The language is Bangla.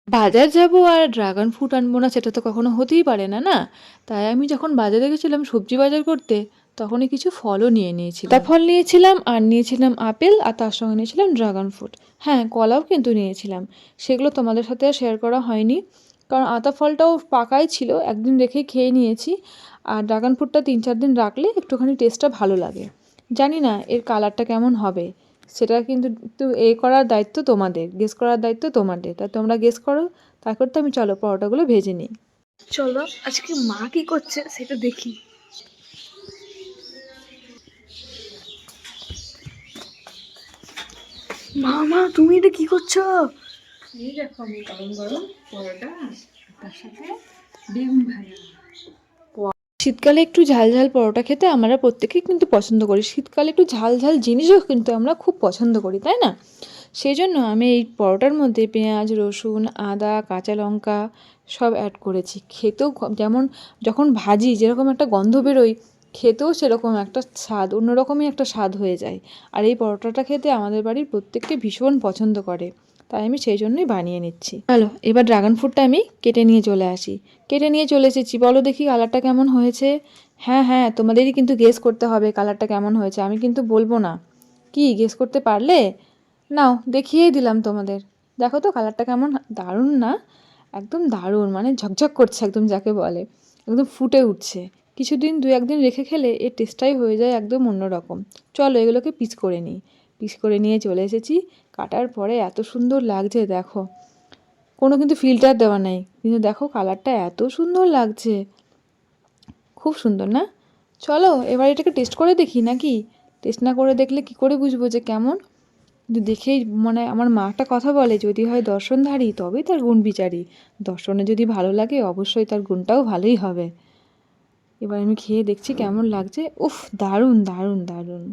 বাজার যাব আর ড্রাগন ফ্রুট আনবো না সেটা তো কখনো হতেই পারে না, না? তাই আমি যখন বাজারে গেছিলাম সবজি বাজার করতে, তখনই কিছু ফলও নিয়ে নিয়েছিলাম। তা ফল নিয়েছিলাম আর নিয়েছিলাম আপেল আর তার সঙ্গে নিয়েছিলাম ড্রাগন ফ্রুট। হ্যাঁ, কলাও কিন্তু নিয়েছিলাম। সেগুলো তোমাদের সাথে আর শেয়ার করা হয়নি, কারণ আতা ফলটাও পাকাই ছিল, একদিন রেখেই খেয়ে নিয়েছি। আর ড্রাগন ফ্রুটটা 3-4 দিন রাখলে একটুখানি টেস্টটা ভালো লাগে। জানি না এর কালারটা কেমন হবে, সেটা কিন্তু একটু করার দায়িত্ব তোমাদের, গেস করার দায়িত্ব তোমাদের। তা তোমরা গেস করো, তারপর তো আমি চলো পরোটাগুলো ভেজে নিই। চলো আজকে মা কি করছে সেটা দেখি। মা তুমি এটা কি করছো? এই দেখো আমি গরম গরম পরোটা, তার সাথে বেগুন ভাজা। শীতকালে একটু ঝাল ঝাল পরোটা খেতে আমরা প্রত্যেকেই কিন্তু পছন্দ করি। শীতকালে একটু ঝাল ঝাল জিনিসও কিন্তু আমরা খুব পছন্দ করি, তাই না? সেই জন্য আমি এই পরোটার মধ্যে পেঁয়াজ, রসুন, আদা, কাঁচা লঙ্কা সব অ্যাড করেছি। খেতেও যেমন যখন ভাজি যেরকম একটা গন্ধ বেরোয়, খেতেও সেরকম একটা স্বাদ, অন্যরকমই একটা স্বাদ হয়ে যায়। আর এই পরোটাটা খেতে আমাদের বাড়ির প্রত্যেককে ভীষণ পছন্দ করে, তাই আমি সেই জন্যই বানিয়ে নিচ্ছি। চলো এবার ড্রাগন ফ্রুটটা আমি কেটে নিয়ে চলে আসি। কেটে নিয়ে চলে এসেছি, বলো দেখি কালারটা কেমন হয়েছে। হ্যাঁ হ্যাঁ, তোমাদেরই কিন্তু গেস করতে হবে কালারটা কেমন হয়েছে, আমি কিন্তু বলবো না। কি গেস করতে পারলে? নাও দেখিয়েই দিলাম তোমাদের। দেখো তো কালারটা কেমন, দারুণ না? একদম দারুণ, মানে ঝকঝক করছে একদম, যাকে বলে একদম ফুটে উঠছে। কিছুদিন 2-1 দিন রেখে খেলে এর টেস্টটাই হয়ে যায় একদম অন্যরকম। চলো এগুলোকে পিস করে নিই। পিস করে নিয়ে চলে এসেছি। কাটার পরে এত সুন্দর লাগছে দেখো, কোনো কিন্তু ফিল্টার দেওয়া নেই, কিন্তু দেখো কালারটা এত সুন্দর লাগছে, খুব সুন্দর না? চলো এবার এটাকে টেস্ট করে দেখি নাকি? টেস্ট না করে দেখলে কি করে বুঝবো যে কেমন? কিন্তু দেখেই মানে আমার মা একটা কথা বলে, যদি হয় দর্শনধারী তবেই তার গুণ বিচারী। দর্শনে যদি ভালো লাগে অবশ্যই তার গুণটাও ভালোই হবে। এবার আমি খেয়ে দেখছি কেমন লাগছে। উফ, দারুণ দারুণ দারুণ।